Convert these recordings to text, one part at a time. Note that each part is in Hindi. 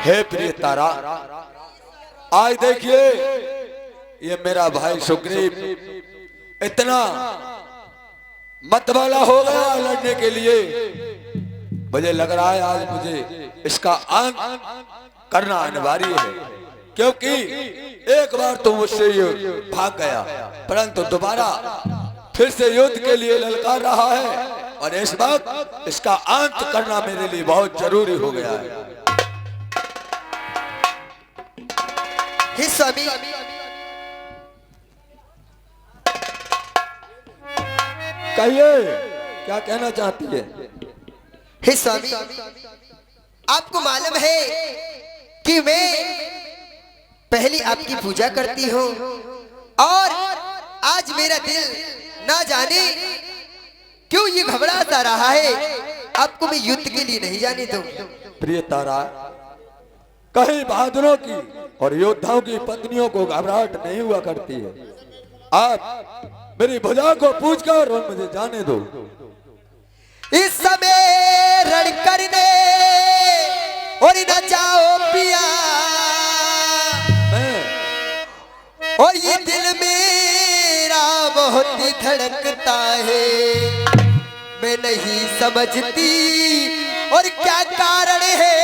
हे प्रिय तारा, आज देखिए ये मेरा भाई सुग्रीव इतना मतवाला हो गया लड़ने के लिए। मुझे लग रहा है आज मुझे इसका अंत करना अनिवार्य है, क्योंकि एक बार तो मुझसे ये भाग गया, परंतु दोबारा फिर से युद्ध के लिए ललकार रहा है और इस वक्त इसका अंत करना मेरे लिए बहुत जरूरी हो गया है। हे स्वामी, कहिए क्या कहना चाहती है? हे स्वामी, आपको मालूम है कि मैं पहले आपकी पूजा करती हूँ और आज मेरा दिल ना जाने क्यों ये घबराता रहा है। आपको मैं युद्ध के लिए नहीं जाने दूं। प्रिय तारा, कहीं बहादुरों की और योद्धाओं की पत्नियों को घबराहट नहीं हुआ करती है। आप मेरी भुजा को पूछकर और मुझे जाने दो। इस समय रण करने और न जाओ पिया, और ये दिल मेरा बहुत ही धड़कता है। मैं नहीं समझती और क्या कारण है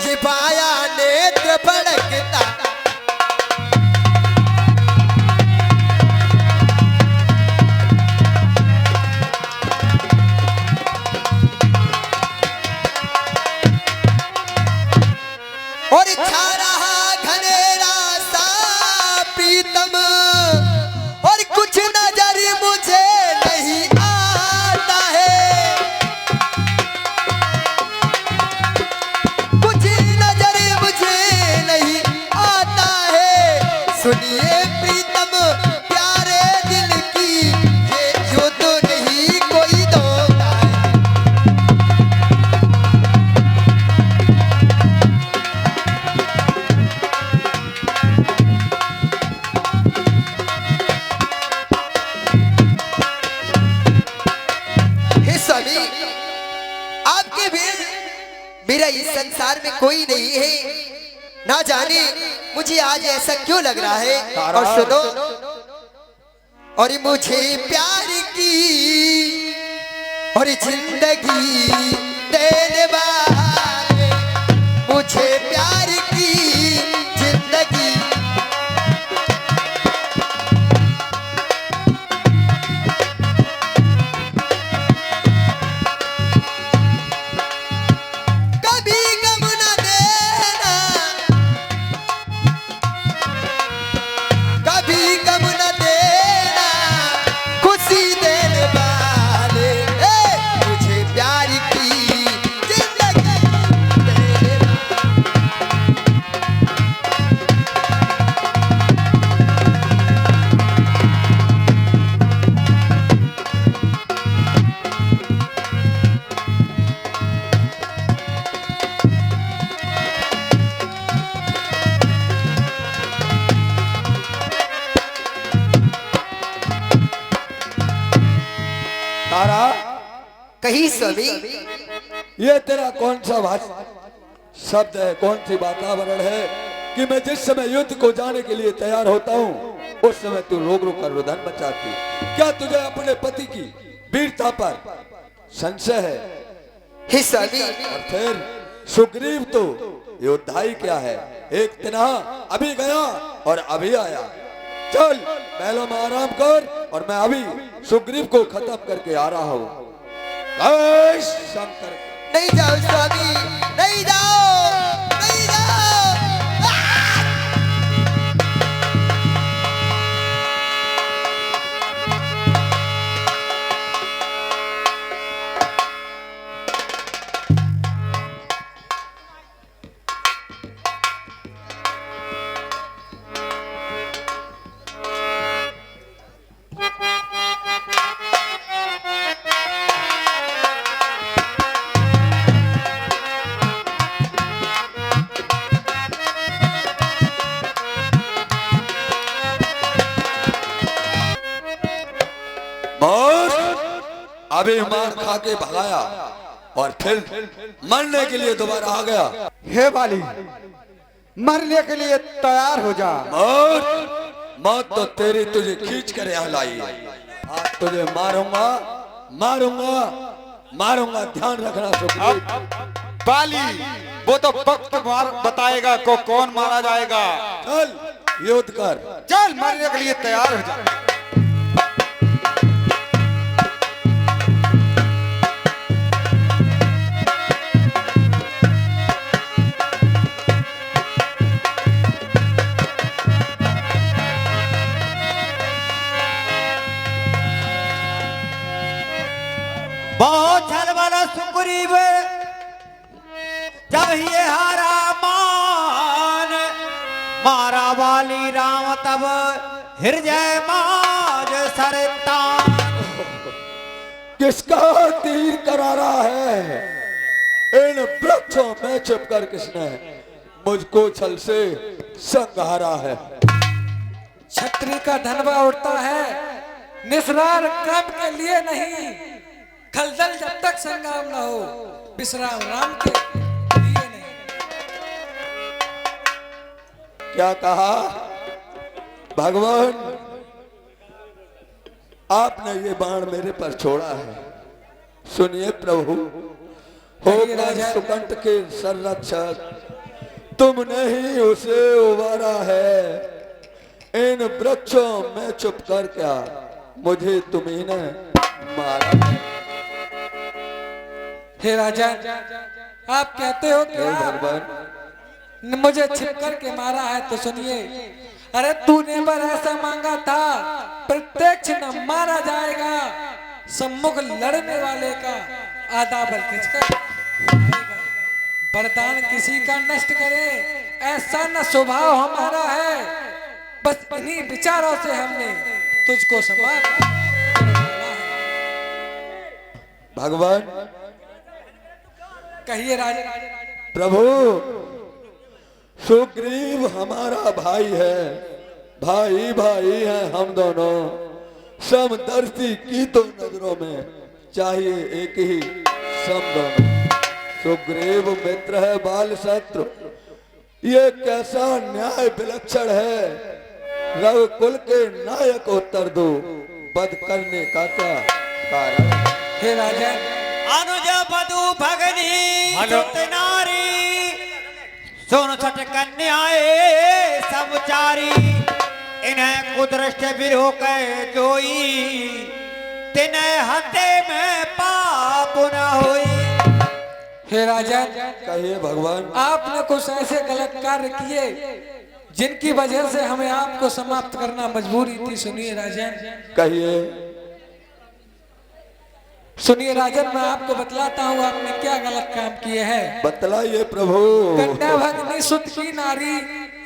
ये बाया नेत्र भड़कता। और छा रहा घनेरा सा पीतम, और कुछ नजर मुझे नहीं आता है। कुछ नजर मुझे नहीं आता है। सुनिए प्रीतम प्यारे दिल की, ये जो तो नहीं कोई धोखा है। आपके बिन मेरा इस संसार में कोई नहीं है। ना जाने मुझे आज ऐसा क्यों लग रहा है। और सुनो, और मुझे प्यार की और जिंदगी देने वाले, मुझे प्यार की जिंदगी तारा, कही स्वामी। ये तेरा कौन सा शब्द है, कौन सी वातावरण है कि मैं जिस समय युद्ध को जाने के लिए तैयार होता हूँ उस समय तू रोक रोक कर रुदन मचाती? क्या तुझे अपने पति की वीरता पर संशय है? हे स्वामी, और फिर सुग्रीव तो योद्धा ही क्या है, एक तना अभी गया और अभी आया। चल महलों में आराम कर और मैं अभी सुग्रीव को खत्म करके आ रहा हूँ। शंकर, नहीं जाओ स्वामी, नहीं जाओ, नहीं जाओ। अभी मार खा के भगाया और फिर मरने के लिए दोबारा आ गया। हे बाली, मरने के लिए तैयार हो जा। मौत तो तेरी तुझे खींच कर यहाँ लाई है। आज तुझे मारूंगा मारूंगा मारूंगा, ध्यान रखना सुग्रीव। बाली, वो तो वक्त बताएगा को कौन मारा जाएगा। चल युद्ध कर। चल, मरने के लिए तैयार हो जा। बहुत छलवाला सुग्रीव जब ये हारा मान, मारा वाली राम तब हृदय माज सरतान। किसका तीर करारा है, इन वृक्षों में छिपकर किसने मुझको छल से संहारा है। छत्री का धनवा उड़ता है निस्रार काम के लिए नहीं, खलदल जब तक संग्राम न हो विश्राम राम के लिए नहीं। क्या कहा भगवान, आपने ये बाण मेरे पर छोड़ा है। सुनिए प्रभु, होकर सुकंठ के संरक्षक तुमने ही उसे उबारा है। इन वृक्षों में छुप कर क्या मुझे तुम्ही ने मारा है। हे राजा, आप कहते हो कि भगवान मुझे छिप करके मारा है, तो सुनिए, अरे तूने पर ऐसा मांगा था, प्रत्यक्ष न मारा जाएगा, सम्मुख लड़ने वाले का आधा बल खिंचकर मारेगा। वरदान किसी का नष्ट करे ऐसा न स्वभाव हमारा है, बस इन्हीं विचारों से हमने तुझको समाप्त करना है। भगवान कहिए राजा। प्रभु, सुग्रीव हमारा भाई है, भाई भाई है हम दोनों। समदर्शी की तो नजरों में चाहिए एक ही सम दोनों। सुग्रीव मित्र है बाल शत्रु, ये कैसा न्याय विलक्षण है। रघुकुल के नायक उत्तर दो, वध करने का क्या कारण। हे राजा, अनुज बधु भगनी सुत नारी, सोन छठ कन्याए समचारी। इन्हें कुदृष्ट विरोह कह जोई, तिन्हें हते में पाप न होई। हे राजा, कहिए भगवान। आपने कुछ ऐसे गलत कार्य किए जिनकी वजह से हमें आपको समाप्त करना मजबूरी थी। सुनिए राजन, कहिए। सुनिए राजन, मैं आपको बतलाता हूँ आपने क्या गलत काम किए हैं। बतलाइए प्रभु। कन्या भगनी सुत की नारी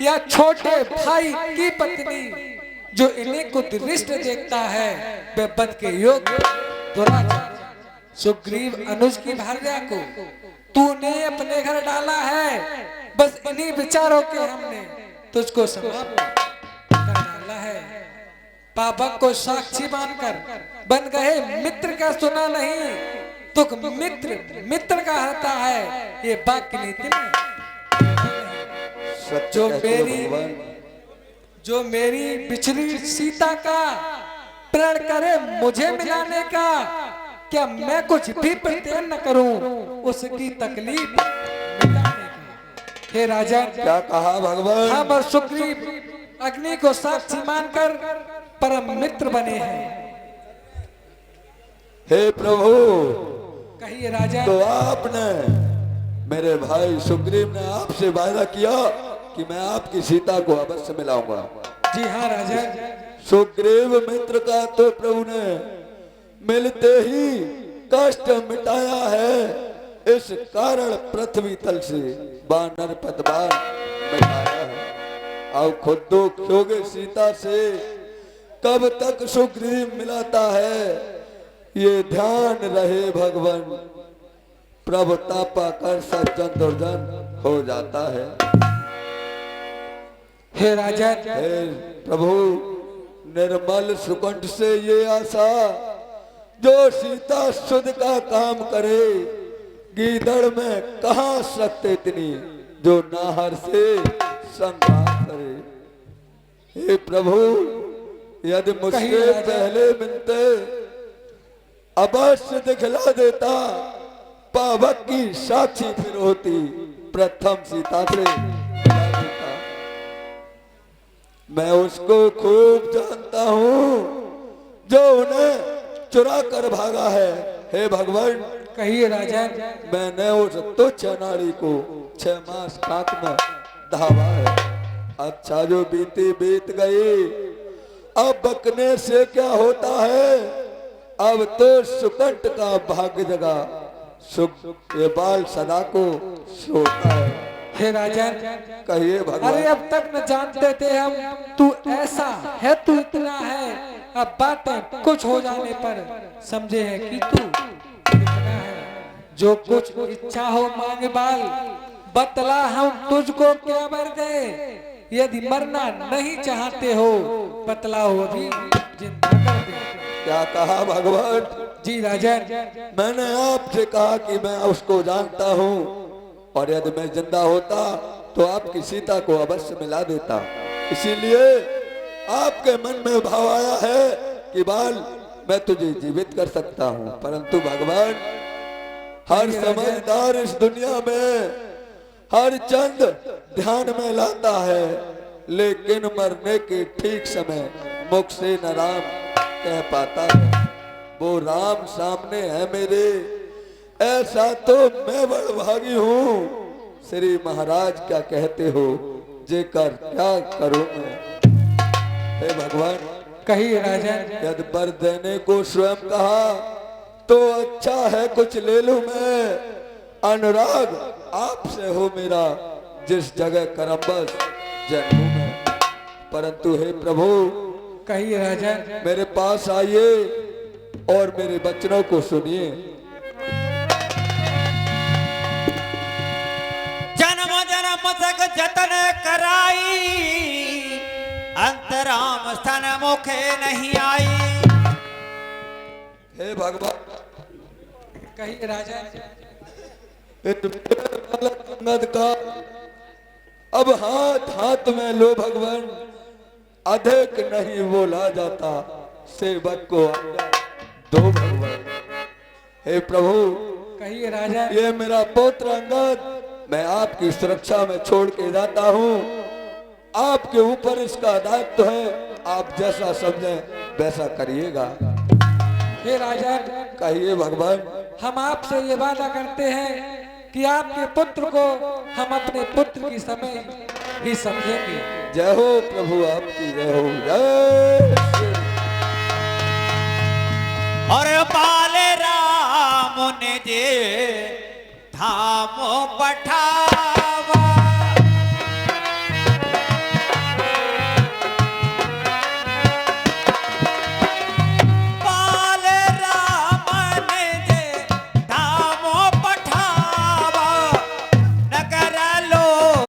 या छोटे भाई की पत्नी जो इन्हें को दृष्ट देखता है वह बद के योग्य दुराचार। सुग्रीव अनुज की भार्या को तूने अपने घर डाला है, बस इन्हीं विचारों के हमने तुझको समाप्त कर डाला है। पापक को साक्षी मानकर बन गए मित्र का सुना नहीं, तुक मित्र मित्र का होता है, ये वाक्य नीति में जो मेरी बिछड़ी सीता का प्रण करे मुझे मिलाने का, क्या मैं कुछ भी प्रत्यय न करूं उसकी तकलीफ मिटाने का। हे राजा, क्या कहा भगवान। हम और सुग्रीव अग्नि को साक्षी मानकर परम मित्र बने हैं। हे प्रभु, कहिए राजा। तो आपने, मेरे भाई सुग्रीव ने आपसे वादा किया कि मैं आपकी सीता को अवश्य मिलाऊंगा। जी हाँ राजा। सुग्रीव मित्र का तो प्रभु ने मिलते ही कष्ट मिटाया है, इस कारण पृथ्वी तल से बानर पतवार मिटाया है। अब खुद दुख होगे सीता से, कब तक सुग्रीव मिलाता है, ये ध्यान रहे भगवान। प्रभुता पाकर सज्जन दुर्जन हो जाता है। हे राजा, हे प्रभु, निर्मल सुकंठ से ये आशा, जो सीता सुध का काम करे गीदड़ में कहाँ शक्ति इतनी जो नाहर से संघात करे। हे प्रभु, यदि मुझसे पहले मिलते अवश्य दिखला देता, पावक की साक्षी फिर होती, प्रथम सीता से मिला देता। मैं उसको खूब जानता हूँ जो उन्हें चुरा कर भागा है। हे भगवान, कहिए राजा। मैंने उस तुच्छ नारी को 6 मास काक में धावा है। अच्छा जो बीती बीत गई, अब बकने से क्या होता है। अब तो सुकंठ का भाग्य जगा, सुख ये बाल सदा को सोता है। हे राजा, कहिए भगवान। अरे अब तक न जानते थे हम तू ऐसा है, तू इतना है। अब बातें कुछ हो जाने पर समझे है कि तू इतना है। जो कुछ इच्छा हो मांगे बाल, बतला हम तुझको क्या मर गए। यदि मरना नहीं चाहते हो, बतलाओ अभी जिंदा कर दे। क्या कहा भगवान? जी राजा। मैंने आपसे कहा कि मैं उसको जानता हूँ, और यदि मैं जिंदा होता तो आपकी सीता को अवश्य मिला देता। इसीलिए आपके मन में भाव आया है कि बाल मैं तुझे जीवित कर सकता हूँ। परंतु भगवान, हर समझदार इस दुनिया में हर चंद ध्यान में लाता है, लेकिन मरने के ठीक समय मुख से न राम कह पाता है। वो राम सामने है मेरे, ऐसा तो मैं बड़भागी हूँ। श्री महाराज क्या कहते हो, जेकर क्या करूं मैं। हे भगवान, कहिए राजा। यदि वर देने को स्वयं कहा तो अच्छा है कुछ ले लूं मैं। अनुराग आपसे हो मेरा, जिस जगह करम्बस जन्मूं मैं। परंतु हे प्रभु, कहिए राजा। मेरे पास आइए और मेरे वचनों को सुनिए। जन्म जन्म तक जतन कराई, अंतराम स्तन मुखे नहीं आई। हे भगवान, कहिए राजा। अंगद का अब हाथ हाथ में लो भगवान, अधिक नहीं बोला जाता, सेवक को आज्ञा दो भगवान। हे प्रभु, कहिए राजा। ये मेरा पुत्र अंगद मैं आपकी सुरक्षा में छोड़ के जाता हूँ। आपके ऊपर इसका दायित्व है, आप जैसा समझें वैसा करिएगा। हे राजा, कहिए भगवान। हम आपसे ये वादा करते हैं कि आपके पुत्र को हम अपने पुत्र की समय ही समझेंगे। जय हो प्रभु, आपकी जय हो। जय और पाले राम ने जे धाम पठा